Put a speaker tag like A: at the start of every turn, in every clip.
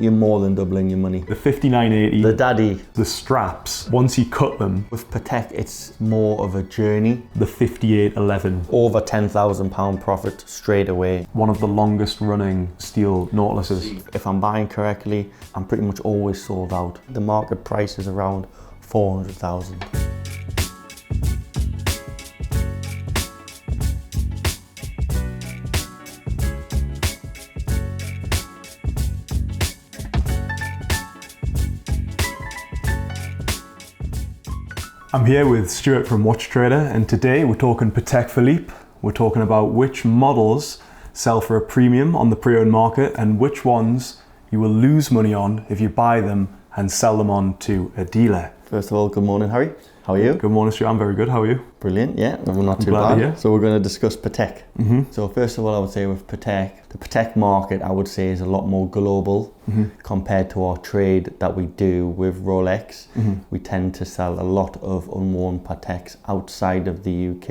A: You're more than doubling your money.
B: The 5980,
A: The daddy.
B: the straps, once you cut them,
A: With Patek, it's more of a journey.
B: the 5811,
A: Over £10,000 profit straight away.
B: one of the longest running steel Nautiluses.
A: If I'm buying correctly, I'm pretty much always sold out. The market price is around 400,000.
B: I'm here with Stuart from Watchtrader, and today we're talking Patek Philippe. We're talking about which models sell for a premium on the pre-owned market and which ones you will lose money on if you buy them and sell them on to a dealer.
A: First of all, good morning, Harry. How are you?
B: Good morning, Stuart. I'm very good. How are you?
A: Brilliant, yeah, we're not too
B: glad to hear.
A: bad. So we're going to discuss Patek. So first of all, I would say with Patek, the Patek market, I would say, is a lot more global compared to our trade that we do with Rolex. We tend to sell a lot of unworn Pateks outside of the UK.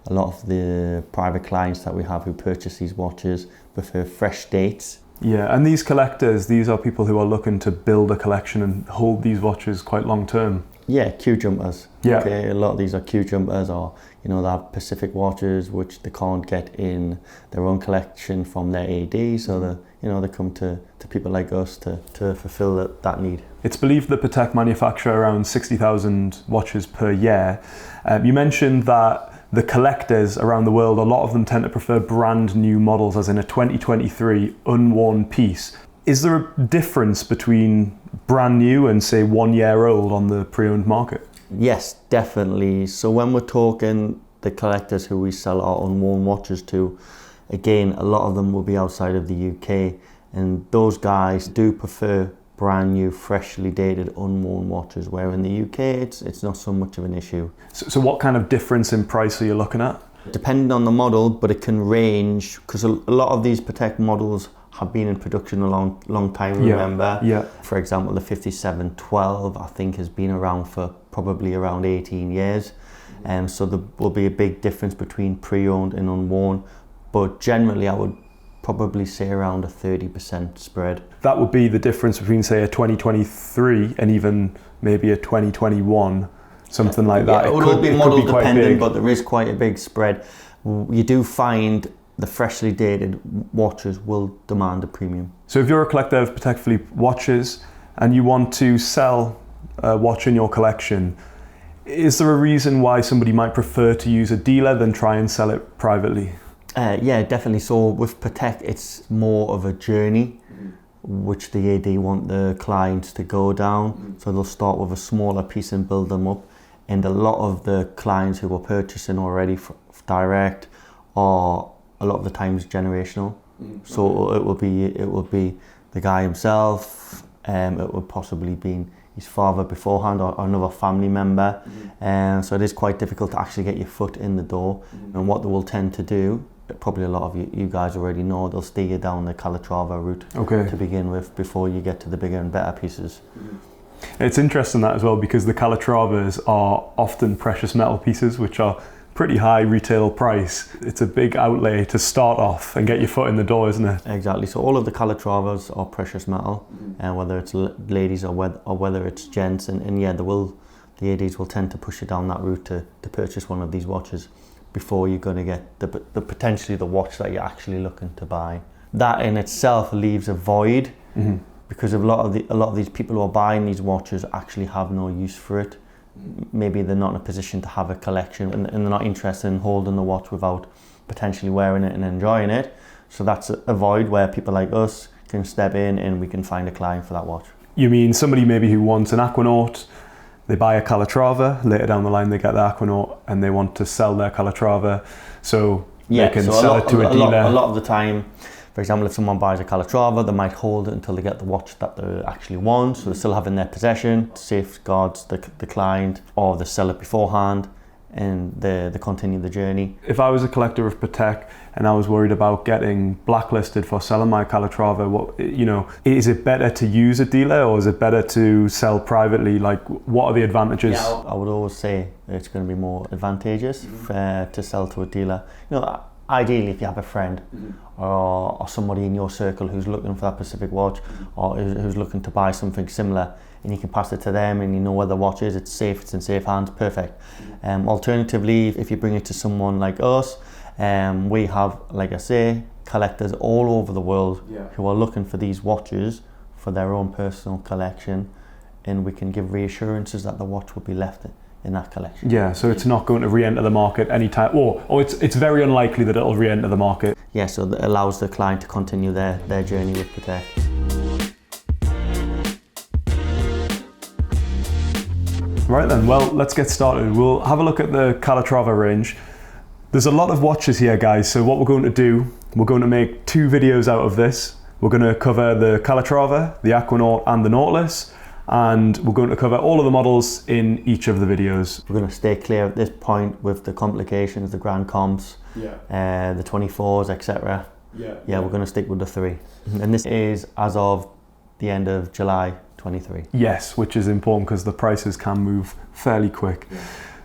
A: A lot of the private clients that we have who purchase these watches prefer fresh dates.
B: Yeah, and these collectors, these are people who are looking to build a collection and hold these watches quite long term.
A: Yeah, queue jumpers.
B: Yeah.
A: Okay, a lot of these are queue jumpers, or they have Pacific watches which they can't get in their own collection from their AD, so they come to people like us to fulfill that need.
B: It's believed that Patek manufacture around 60,000 watches per year. You mentioned that the collectors around the world, a lot of them tend to prefer brand new models, as in a 2023 unworn piece. Is there a difference between brand new and say 1 year old on the pre-owned market?
A: Yes, definitely. So when we're talking the collectors who we sell our unworn watches to, again, a lot of them will be outside of the UK, and those guys do prefer brand new, freshly dated, unworn watches, where in the UK it's not so much of an issue.
B: So what kind of difference in price are you looking at?
A: Depending on the model, but it can range, because a lot of these Patek models have been in production a long time, remember?
B: Yeah.
A: For example, the 5712, I think, has been around for probably around 18 years. So there will be a big difference between pre-owned and unworn, but generally I would probably say around a 30% spread.
B: That would be the difference between, say, a 2023 and even maybe a 2021, something like that.
A: Yeah, it would all be model dependent,
B: big.
A: but there is quite a big spread. You do find the freshly dated watches will demand a premium.
B: So if you're a collector of Patek Philippe watches and you want to sell a watch in your collection, is there a reason why somebody might prefer to use a dealer than try and sell it privately?
A: Yeah, definitely. So with Patek, it's more of a journey which the AD want the clients to go down. So they'll start with a smaller piece and build them up. And a lot of the clients who are purchasing already direct are a lot of the times generational. So it will be the guy himself. It would possibly be his father beforehand, or another family member. So it is quite difficult to actually get your foot in the door. And what they will tend to do, probably a lot of you guys already know, they'll steer you down the Calatrava route to begin with before you get to the bigger and better pieces.
B: It's interesting that as well, because the Calatravas are often precious metal pieces which are pretty high retail price. It's a big outlay to start off and get your foot in the door, isn't it?
A: Exactly. So all of the Calatravas are precious metal, and whether it's ladies or whether it's gents, and yeah, the ADs will tend to push you down that route to purchase one of these watches before you're going to get the potentially the watch that you're actually looking to buy. That in itself leaves a void, because a lot of these people who are buying these watches actually have no use for it. Maybe they're not in a position to have a collection, and they're not interested in holding the watch without potentially wearing it and enjoying it. So that's a void where people like us can step in and we can find a client for that watch.
B: You mean somebody maybe who wants an Aquanaut, they buy a Calatrava, later down the line they get the Aquanaut and they want to sell their Calatrava, so they can sell it to a dealer.
A: A lot of the time, for example, if someone buys a Calatrava, they might hold it until they get the watch that they actually want, so they still have in their possession, safeguards the client, or they sell it beforehand and they continue the journey.
B: If I was a collector of Patek and I was worried about getting blacklisted for selling my Calatrava, is it better to use a dealer or is it better to sell privately? Like, what are the advantages?
A: Yeah, I would always say it's going to be more advantageous to sell to a dealer. Ideally, if you have a friend or somebody in your circle who's looking for that specific watch, or who's looking to buy something similar, and you can pass it to them and you know where the watch is, it's safe, it's in safe hands, perfect. Alternatively, if you bring it to someone like us, we have, like I say, collectors all over the world who are looking for these watches for their own personal collection, and we can give reassurances that the watch will be left in that collection.
B: Yeah, so it's not going to re-enter the market anytime, or it's very unlikely that it'll re-enter the market.
A: Yeah, so that allows the client to continue their journey with Patek.
B: Right then, well, let's get started. We'll have a look at the Calatrava range. There's a lot of watches here, guys, so what we're going to do, we're going to make 2 videos out of this. We're going to cover the Calatrava, the Aquanaut and the Nautilus, and we're going to cover all of the models in each of the videos.
A: We're going to stay clear at this point with the complications, the Grand Comps, the 24s, etc. We're going to stick with the 3. And this is as of the end of July 23.
B: Yes, which is important because the prices can move fairly quick.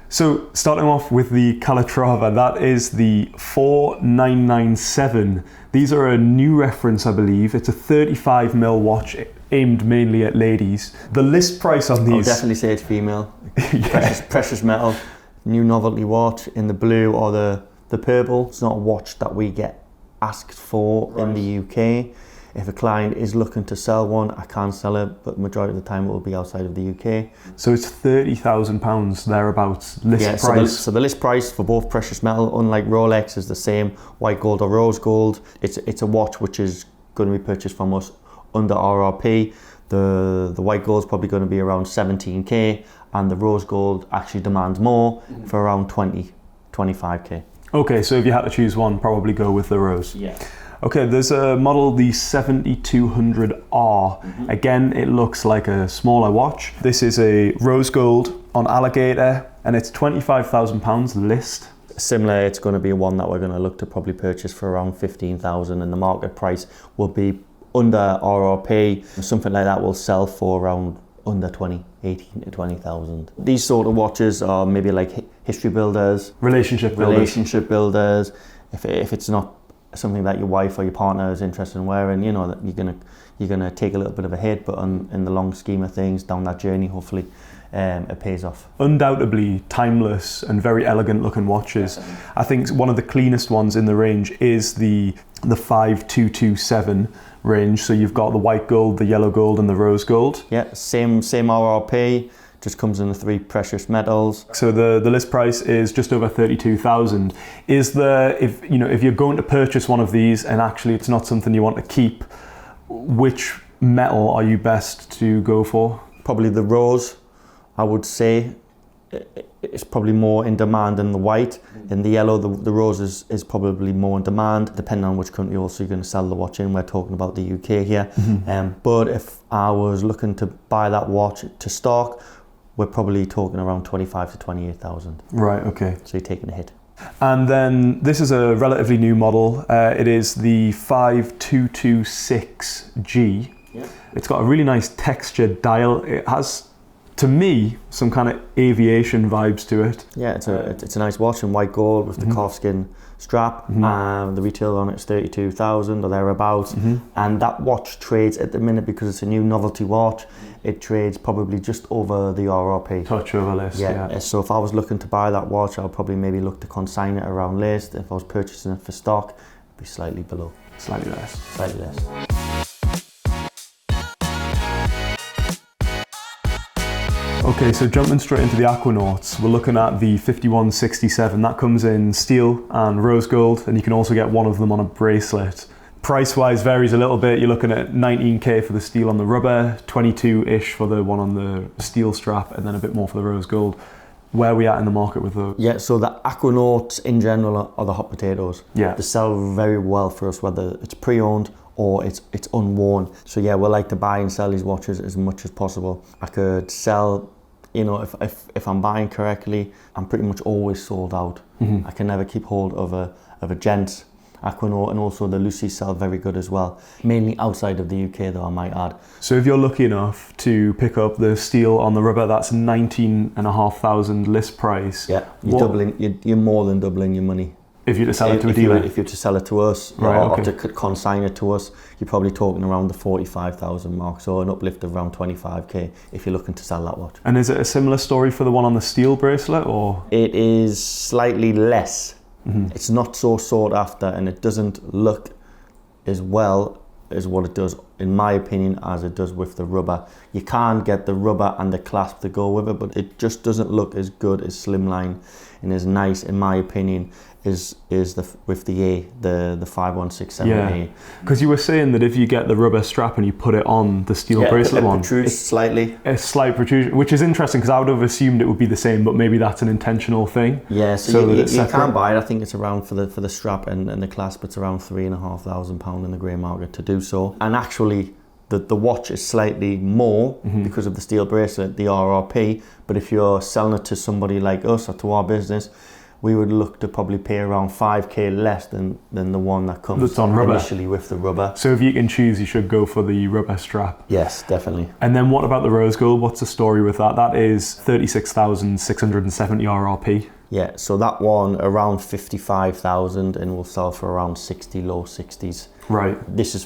B: So starting off with the Calatrava, that is the 4997. These are a new reference, I believe. It's a 35mm watch aimed mainly at ladies. The list price on these...
A: I'll definitely say it's female. Precious metal, new novelty watch in the blue or the purple. It's not a watch that we get asked for in the UK. If a client is looking to sell one, I can sell it, but the majority of the time it will be outside of the UK.
B: So it's £30,000 thereabouts list price.
A: So the list price for both precious metal, unlike Rolex, is the same, white gold or rose gold. It's a watch which is going to be purchased from us under RRP. The white gold is probably going to be around 17k, and the rose gold actually demands more for around 25k.
B: Okay, so if you had to choose one, probably go with the rose.
A: Yeah.
B: Okay, there's a model, the 7200R. Again, it looks like a smaller watch. This is a rose gold on alligator, and it's £25,000 list.
A: Similar, it's going to be one that we're going to look to probably purchase for around 15,000, and the market price will be under RRP. Something like that will sell for around under 18 to 20,000. These sort of watches are maybe like history builders,
B: relationship
A: builders. If it's not something that your wife or your partner is interested in wearing, you know that you're gonna take a little bit of a hit, but in the long scheme of things, down that journey, hopefully it pays off.
B: Undoubtedly timeless and very elegant looking watches.
A: Definitely.
B: I think one of the cleanest ones in the range is the 5227 range. So you've got the white gold, the yellow gold, and the rose gold.
A: Yeah, same RRP. Just comes in the 3 precious metals.
B: So the list price is just over 32,000. Is there, if you're going to purchase one of these and actually it's not something you want to keep, which metal are you best to go for?
A: Probably the rose, I would say. It's probably more in demand than the white. In the yellow, the rose is probably more in demand, depending on which country also you're going to sell the watch in. We're talking about the UK here. But if I was looking to buy that watch to stock, we're probably talking around 25 to 28,000.
B: Right, okay.
A: So you're taking a hit.
B: And then this is a relatively new model. It is the 5226G. Yeah. It's got a really nice textured dial. It has, to me, some kind of aviation vibes to it.
A: Yeah, it's a nice watch in white gold with the calfskin strap. The retail on it is 32,000 or thereabouts. And that watch trades at the minute, because it's a new novelty watch, it trades probably just over the RRP.
B: Touch over list, yeah.
A: So if I was looking to buy that watch, I'll probably maybe look to consign it around list. If I was purchasing it for stock, it'd be slightly below.
B: Slightly less.
A: Slightly less.
B: Okay, so jumping straight into the Aquanauts, we're looking at the 5167. That comes in steel and rose gold, and you can also get one of them on a bracelet. Price-wise varies a little bit. You're looking at 19k for the steel on the rubber, 22-ish for the one on the steel strap, and then a bit more for the rose gold. Where are we at in the market with those?
A: Yeah, so the Aquanauts in general are the hot potatoes.
B: Yeah.
A: They sell very well for us, whether it's pre-owned or it's unworn. So yeah, we like to buy and sell these watches as much as possible. I could sell, if I'm buying correctly, I'm pretty much always sold out. I can never keep hold of a gents Aquanaut, and also the Lucy sell very good as well. Mainly outside of the UK though, I might add.
B: So if you're lucky enough to pick up the steel on the rubber, that's 19,500 list price.
A: Yeah, you're more than doubling your money.
B: If you're to sell it to a dealer?
A: If you're to sell it to us,
B: Right,
A: or
B: okay.
A: to consign it to us, you're probably talking around the 45,000 mark, so an uplift of around 25k if you're looking to sell that watch.
B: And is it a similar story for the one on the steel bracelet, or?
A: It is slightly less.
B: Mm-hmm.
A: It's not so sought after, and it doesn't look as well as what it does, in my opinion, as it does with the rubber. You can't get the rubber and the clasp to go with it, but it just doesn't look as good, as slimline and as nice, in my opinion, is with the 5167A.
B: Yeah, because you were saying that if you get the rubber strap and you put it on the steel bracelet
A: it
B: one,
A: protrudes slightly.
B: a slight protrusion, which is interesting because I would have assumed it would be the same, but maybe that's an intentional thing.
A: Yeah, so you
B: separate.
A: can't buy it. I think it's around for the strap and the clasp. It's around £3,500 in the grey market to do so. And actually, the watch is slightly more because of the steel bracelet, the RRP. But if you're selling it to somebody like us or to our business, we would look to probably pay around 5k less than the one that comes
B: That's on rubber.
A: Initially with the rubber.
B: So if you can choose, you should go for the rubber strap.
A: Yes, definitely.
B: And then what about the rose gold? What's the story with that? That is 36,670 RRP.
A: Yeah, so that one around 55,000 and will sell for around 60, low 60s.
B: Right.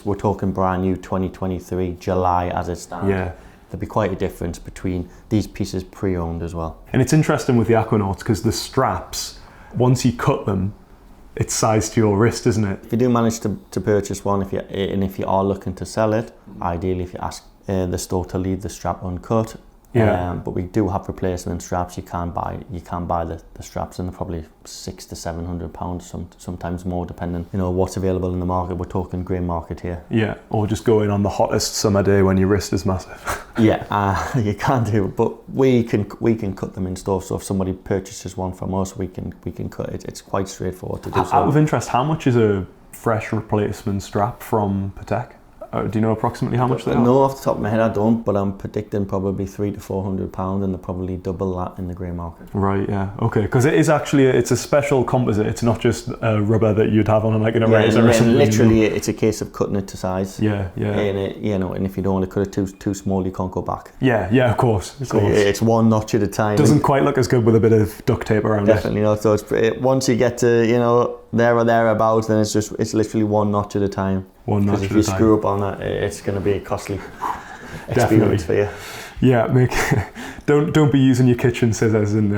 A: We're talking brand new 2023, July as it stands.
B: Yeah.
A: There'll be quite a difference between these pieces pre-owned as well.
B: And it's interesting with the Aquanauts because the straps, once you cut them, it's sized to your wrist, isn't it?
A: If you do manage to purchase one, if you are looking to sell it, ideally if you ask the store to leave the strap uncut.
B: Yeah.
A: But we do have replacement straps. You can buy the straps, and they're probably £600 to £700, sometimes more, depending what's available in the market. We're talking grey market here.
B: Yeah, or just go in on the hottest summer day when your wrist is massive.
A: Yeah, you can do, but we can cut them in store. So if somebody purchases one from us, we can cut it. It's quite straightforward to do so.
B: Out of interest, how much is a fresh replacement strap from Patek? Do you know approximately how much they are?
A: No, off the top of my head I don't, but I'm predicting probably £300 to £400, and they're probably double that in the grey market.
B: Right, yeah, okay, because it is actually, it's a special composite. It's not just a rubber that you'd have on like an eraser or something.
A: Literally, it's a case of cutting it to size.
B: Yeah.
A: And if you don't want to cut it too small, you can't go back.
B: Yeah, of course.
A: It's one notch at a time.
B: Doesn't quite look as good with a bit of duct tape around
A: Definitely not. So once you get to there or thereabouts, then it's literally one notch at a time.
B: One notch at a time.
A: Because if you screw up on that, it's going to be a costly experience for you.
B: Yeah, don't be using your kitchen scissors and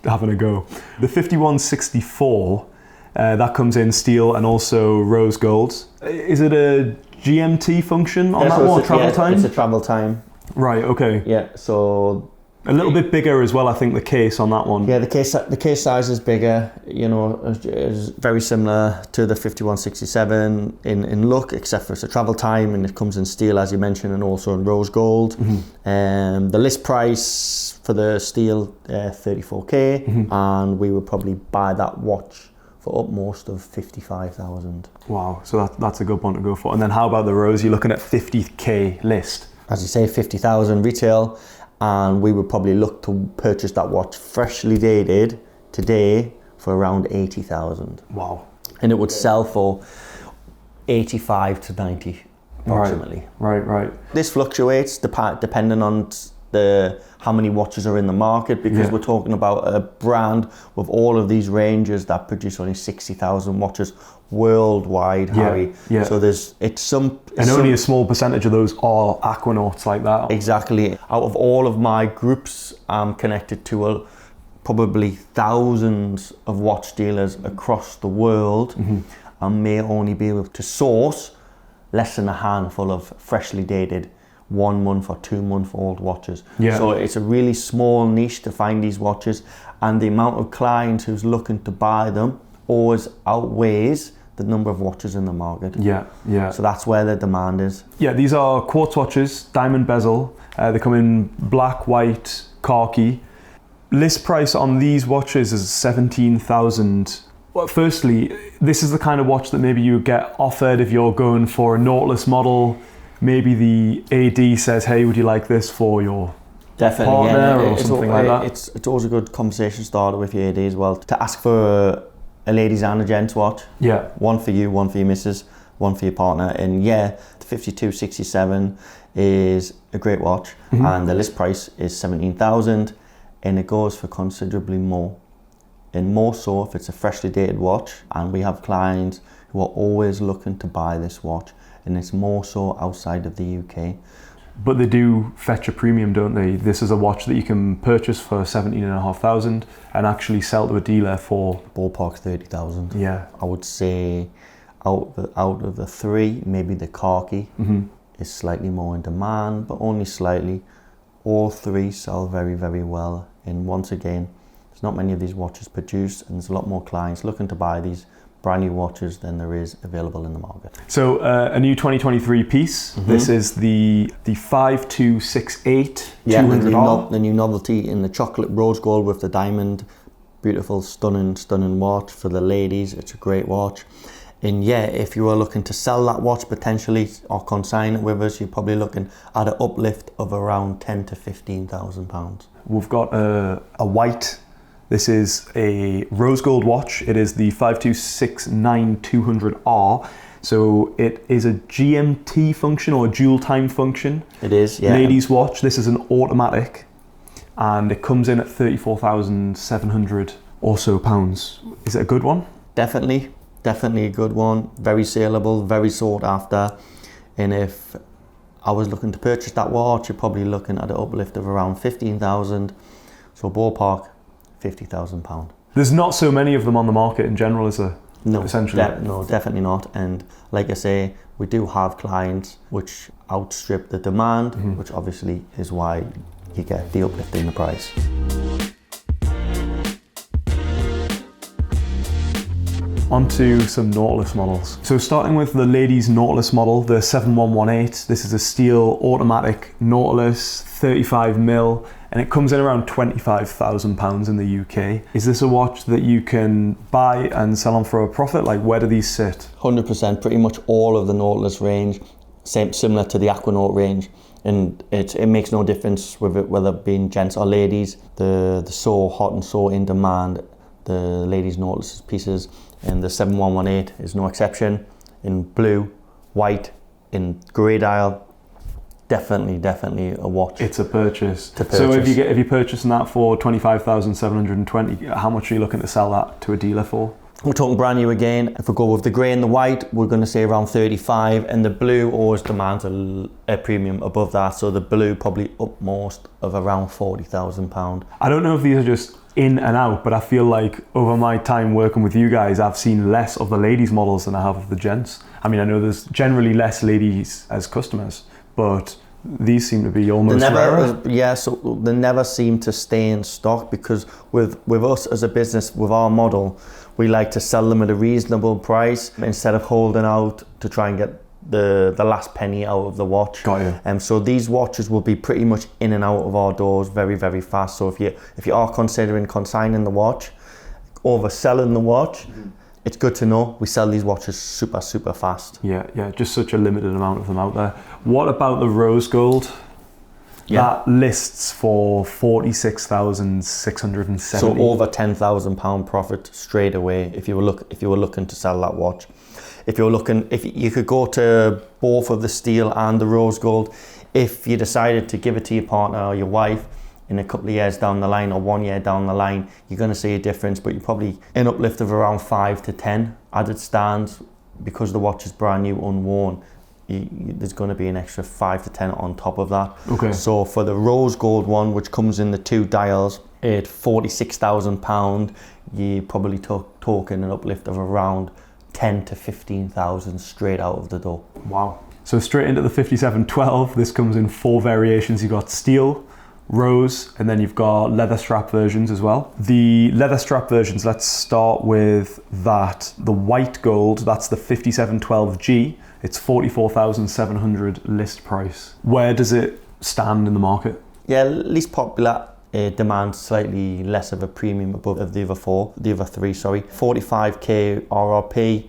B: having a go. The 5164, that comes in steel and also rose gold. Is it a GMT function on that one? Travel time?
A: It's a travel time.
B: Right, okay.
A: Yeah, so
B: a little bit bigger as well, I think, the case on that one.
A: Yeah, the case size is bigger. Is very similar to the 5167 in look, except for it's a travel time, and it comes in steel, as you mentioned, and also in rose gold. The list price for the steel, 34k, and we would probably buy that watch for upmost of 55,000.
B: Wow, so that's a good one to go for. And then how about the rose? You're looking at 50k list.
A: As you say, 50,000 retail. And we would probably look to purchase that watch freshly dated today for around 80,000.
B: Wow.
A: And it would sell for 85 to 90 approximately.
B: Right.
A: This fluctuates depending on how many watches are in the market, because we're talking about a brand with all of these ranges that produce only 60,000 watches worldwide, Harry.
B: Yeah.
A: So
B: only a small percentage of those are Aquanauts like that.
A: Exactly. Out of all of my groups, I'm connected to probably thousands of watch dealers across the world, and may only be able to source less than a handful of freshly dated 1 month or 2 month old watches.
B: Yeah.
A: So it's a really small niche to find these watches, and the amount of clients who's looking to buy them always outweighs the number of watches in the market.
B: Yeah.
A: So that's where the demand is.
B: Yeah, these are quartz watches, diamond bezel. They come in black, white, khaki. List price on these watches is 17,000. Well, firstly, this is the kind of watch that maybe you get offered if you're going for a Nautilus model. Maybe the AD says, hey, would you like this for your partner or something like that?
A: It's always a good conversation starter with your AD as well, to ask for a ladies and a gents watch.
B: Yeah.
A: One for you, one for your missus, one for your partner. And yeah, the 5267 is a great watch, and the list price is 17,000, and it goes for considerably more and more so if it's a freshly dated watch. And we have clients who are always looking to buy this watch, and it's more so outside of the UK.
B: But they do fetch a premium, don't they? This is a watch that you can purchase for 17,500 and actually sell to a dealer for
A: Ballpark 30,000.
B: Yeah.
A: I would say out of the three, maybe the khaki is slightly more in demand, but only slightly. All three sell very, very well. And once again, there's not many of these watches produced, and there's a lot more clients looking to buy these brand new watches than there is available in the market.
B: So a new 2023 piece. This is the 5268 200R.
A: The new novelty in the chocolate rose gold with the diamond. Beautiful, stunning watch for the ladies. It's a great watch. And yeah, if you are looking to sell that watch potentially or consign it with us, you're probably looking at an uplift of around 10 to 15,000 pounds.
B: We've got a white. This is a rose gold watch. It is the 5269 200R. So it is a GMT function or a dual time function.
A: It is, yeah.
B: Ladies watch. This is an automatic, and it comes in at 34,700 or so pounds. Is it a good one?
A: Definitely a good one. Very saleable, very sought after. And if I was looking to purchase that watch, you're probably looking at an uplift of around 15,000. So ballpark, 50,000 pound.
B: There's not so many of them on the market in general, is there?
A: No,
B: essentially.
A: No, definitely not. And like I say, we do have clients which outstrip the demand, which obviously is why you get the uplift in the price.
B: Onto some Nautilus models. So starting with the ladies Nautilus model, the 7118. This is a steel automatic Nautilus, 35 mil, and it comes in around £25,000 in the UK. Is this a watch that you can buy and sell on for a profit? Like, where do these sit?
A: 100%, pretty much all of the Nautilus range, similar to the Aquanaut range. And it makes no difference with it, whether it being gents or ladies. The so hot and so in demand, the ladies Nautilus pieces, and the 7118 is no exception. In blue, white, in grey dial, definitely a watch.
B: It's a purchase. So if you're purchasing that for 25,720, how much are you looking to sell that to a dealer for?
A: We're talking brand new again. If we go with the grey and the white, we're going to say around 35, and the blue always demands a premium above that. So the blue probably up most of around £40,000.
B: I don't know if these are just in and out, but I feel like over my time working with you guys, I've seen less of the ladies models than I have of the gents. I mean, I know there's generally less ladies as customers, but these seem to be almost rarer.
A: Yeah, so they never seem to stay in stock, because with us as a business, with our model, we like to sell them at a reasonable price instead of holding out to try and get the last penny out of the watch.
B: Got you.
A: So these watches will be pretty much in and out of our doors very, very fast. So if you are considering consigning the watch, overselling the watch, it's good to know we sell these watches super fast.
B: Yeah, just such a limited amount of them out there. What about the rose gold?
A: Yeah.
B: That lists for 46,670.
A: So over £10,000 profit straight away if you were looking to sell that watch. If you could go to both of the steel and the rose gold, if you decided to give it to your partner or your wife in a couple of years down the line or 1 year down the line, you're going to see a difference, but you're probably an uplift of around 5 to 10 as it stands, because the watch is brand new, unworn. There's going to be an extra 5 to 10 on top of that.
B: Okay.
A: So for the rose gold one, which comes in the 2 dials at £46,000, you're probably talking an uplift of around 10 to 15,000 straight out of the door.
B: Wow. So straight into the 5712, this comes in 4 variations. You've got steel, rose, and then you've got leather strap versions as well. The leather strap versions, let's start with that. The white gold, that's the 5712G. It's 44,700 list price. Where does it stand in the market?
A: Yeah, least popular. It demands slightly less of a premium above the other 3, 45k RRP.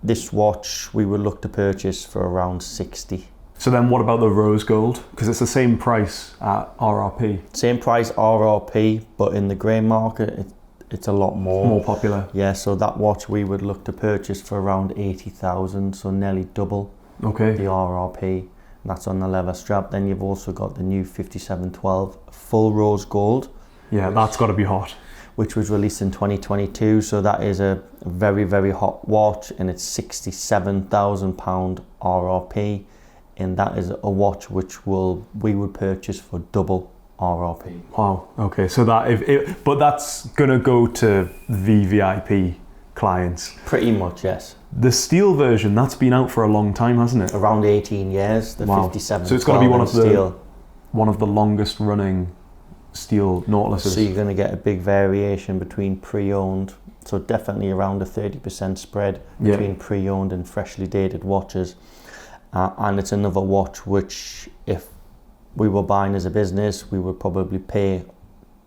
A: This watch we would look to purchase for around 60.
B: So then what about the rose gold? Because it's the same price at RRP.
A: Same price RRP, but in the grey market, it's a lot more.
B: More popular.
A: Yeah, so that watch we would look to purchase for around 80,000, so nearly double the RRP. That's on the leather strap. Then you've also got the new 5712 full rose gold.
B: Yeah, that's got to be hot.
A: which was released in 2022. So that is a very, very hot watch, and it's £67,000 RRP. And that is a watch which we would purchase for double RRP.
B: Wow. Okay. So but that's gonna go to VVIP clients.
A: Pretty much, yes.
B: The steel version, that's been out for a long time, hasn't it?
A: Around 18 years. The
B: Wow.
A: 57.
B: So it's got to be
A: steel.
B: one of the longest running steel Nautiluses.
A: So you're going to get a big variation between pre-owned. So definitely around a 30% spread between pre-owned and freshly dated watches. And it's another watch which, if we were buying as a business, we would probably pay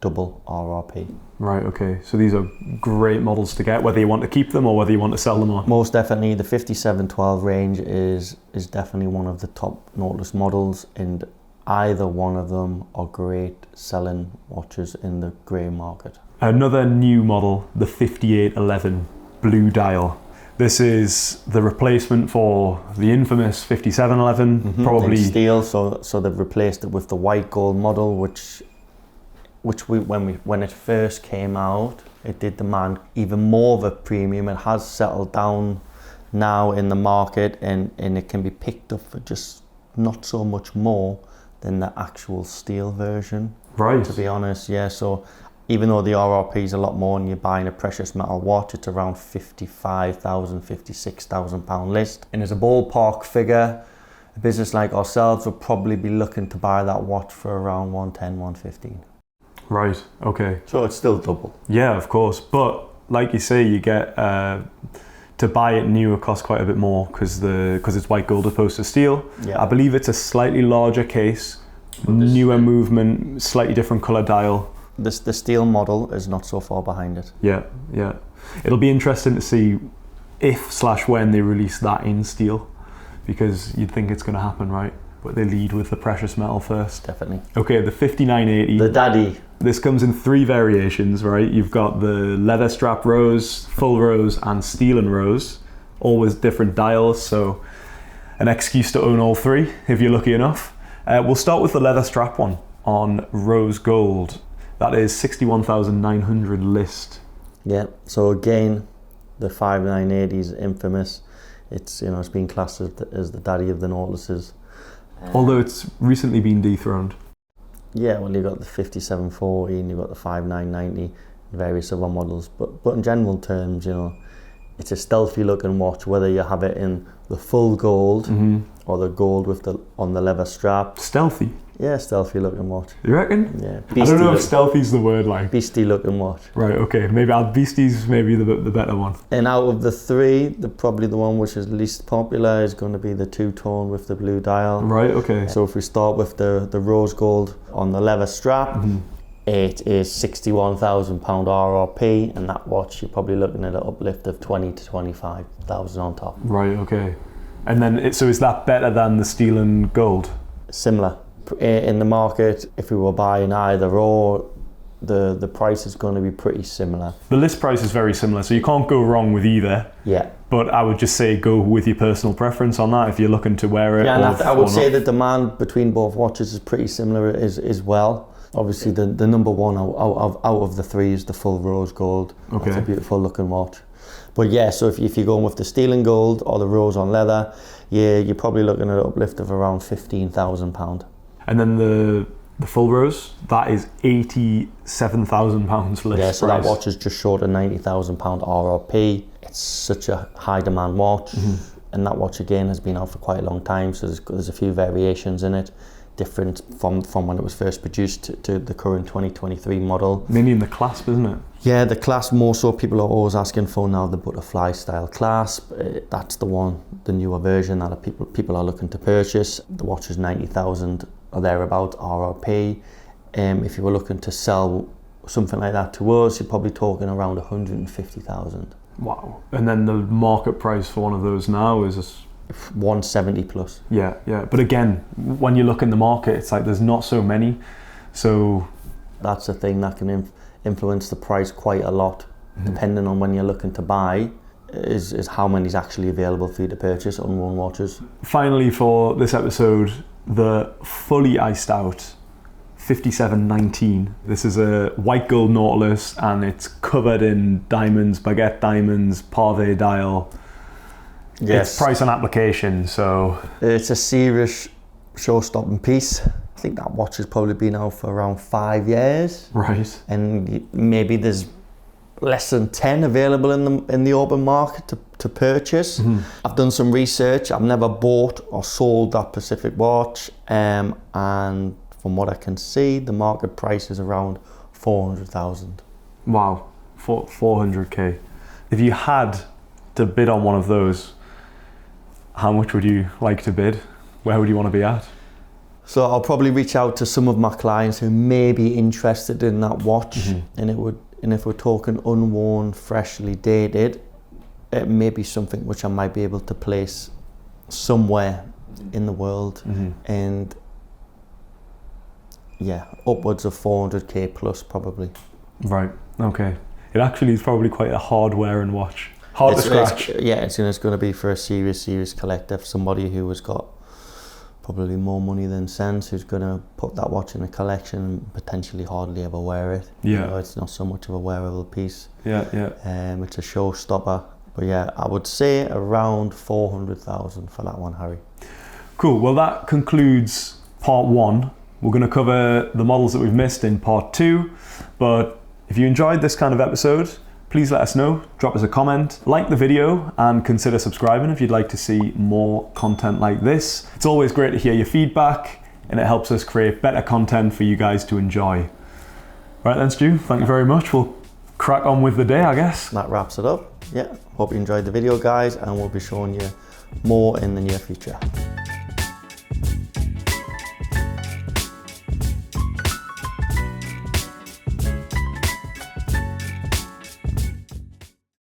A: double RRP.
B: Right, okay. So these are great models to get, whether you want to keep them or whether you want to sell them on.
A: Most definitely, the 5712 range is definitely one of the top Nautilus models, and either one of them are great selling watches in the grey market.
B: Another new model, the 5811 blue dial. This is the replacement for the infamous 5711, probably
A: in steel. So they've replaced it with the white gold model, which when it first came out, it did demand even more of a premium. It has settled down now in the market, and it can be picked up for just not so much more than the actual steel version.
B: Right.
A: To be honest, yeah. So even though the RRP is a lot more and you're buying a precious metal watch, it's around £55,000, £56,000 list. And as a ballpark figure, a business like ourselves would probably be looking to buy that watch for around 110, 115.
B: Right, okay.
A: So it's still double.
B: Yeah, of course. But like you say, you get to buy it new, it costs quite a bit more because it's white gold opposed to steel.
A: Yeah.
B: I believe it's a slightly larger case, newer movement, slightly different color dial.
A: The steel model is not so far behind it.
B: Yeah, yeah. It'll be interesting to see if/when they release that in steel, because you'd think it's going to happen, right? But they lead with the precious metal first.
A: Definitely.
B: Okay, the 5980.
A: The daddy.
B: This comes in 3 variations, right? You've got the leather strap rose, full rose, and steel and rose, all with different dials, so an excuse to own all 3 if you're lucky enough. We'll start with the leather strap one on rose gold. That is 61,900 list.
A: Yeah, so again, the 5980 is infamous. It's been classed as the daddy of the Nautiluses.
B: Although it's recently been dethroned.
A: Yeah, well, you've got the 5740 and you've got the 5990, various other models. But in general terms, it's a stealthy looking watch, whether you have it in the full gold or the gold on the leather strap.
B: Stealthy?
A: Yeah, stealthy looking watch.
B: You reckon?
A: Yeah.
B: I don't know if stealthy's the word, like.
A: Beastie looking watch.
B: Right, okay. Maybe Beastie's maybe the better one.
A: And out of the 3, probably the one which is least popular is going to be the two-tone with the blue dial.
B: Right, okay.
A: So if we start with the rose gold on the leather strap, it is £61,000 RRP, and that watch you're probably looking at an uplift of 20 to 25,000 on top.
B: Right, okay. And then, so is that better than the steel and gold?
A: Similar. In the market, if we were buying either or, the price is going to be pretty similar.
B: The list price is very similar, so you can't go wrong with either.
A: Yeah.
B: But I would just say go with your personal preference on that if you're looking to wear it.
A: Yeah, and I would say the demand between both watches is pretty similar as well. Obviously, the number one out of the 3 is the full rose gold.
B: Okay.
A: It's a beautiful looking watch. But yeah, so if you're going with the steel and gold or the rose on leather, yeah, you're probably looking at an uplift of around £15,000.
B: And then the full rose, that is £87,000 list price.
A: Yeah, so that watch is just short of £90,000 RRP. It's such a high demand watch, and that watch again has been out for quite a long time. So there's a few variations in it, different from when it was first produced to the current 2023 model.
B: Mainly in the clasp, isn't it?
A: Yeah, the clasp more so. People are always asking for now the butterfly style clasp. That's the one, the newer version that people are looking to purchase. The watch is 90,000 or thereabout RRP. If you were looking to sell something like that to us, you're probably talking around 150,000.
B: Wow. And then the market price for one of those now is
A: 170 plus.
B: Yeah, yeah. But again, when you look in the market, it's like there's not so many. So
A: that's a thing that can influence the price quite a lot, depending on when you're looking to buy. Is how many is actually available for you to purchase on one watches.
B: Finally, for this episode, the fully iced out 5719. This is a white gold Nautilus and it's covered in diamonds, baguette diamonds, pave dial.
A: Yes.
B: It's price on application, so...
A: It's a serious show-stopping piece. I think that watch has probably been out for around 5 years.
B: Right.
A: And maybe there's less than 10 available in the open market to purchase. I've done some research. I've never bought or sold that specific watch, and from what I can see, the market price is around 400,000.
B: Wow, 400k. If you had to bid on one of those, how much would you like to bid? Where would you want to be at?
A: So I'll probably reach out to some of my clients who may be interested in that watch, and if we're talking unworn, freshly dated, it may be something which I might be able to place somewhere in the world, and yeah, upwards of 400k plus probably.
B: Right, okay. It actually is probably quite a hard-wearing watch. Hard to scratch.
A: It's going to be for a serious collector, somebody who has got probably more money than sense, who's going to put that watch in a collection and potentially hardly ever wear it.
B: Yeah.
A: You know, it's not so much of a wearable piece.
B: Yeah.
A: It's a showstopper. But yeah, I would say around 400,000 for that one, Harry.
B: Cool, well that concludes part 1. We're going to cover the models that we've missed in part 2, but if you enjoyed this kind of episode, please let us know, drop us a comment, like the video, and consider subscribing if you'd like to see more content like this. It's always great to hear your feedback, and it helps us create better content for you guys to enjoy. Right then, Stu, thank you very much. We'll crack on with the day, I guess.
A: That wraps it up. Yeah, hope you enjoyed the video, guys, and we'll be showing you more in the near future.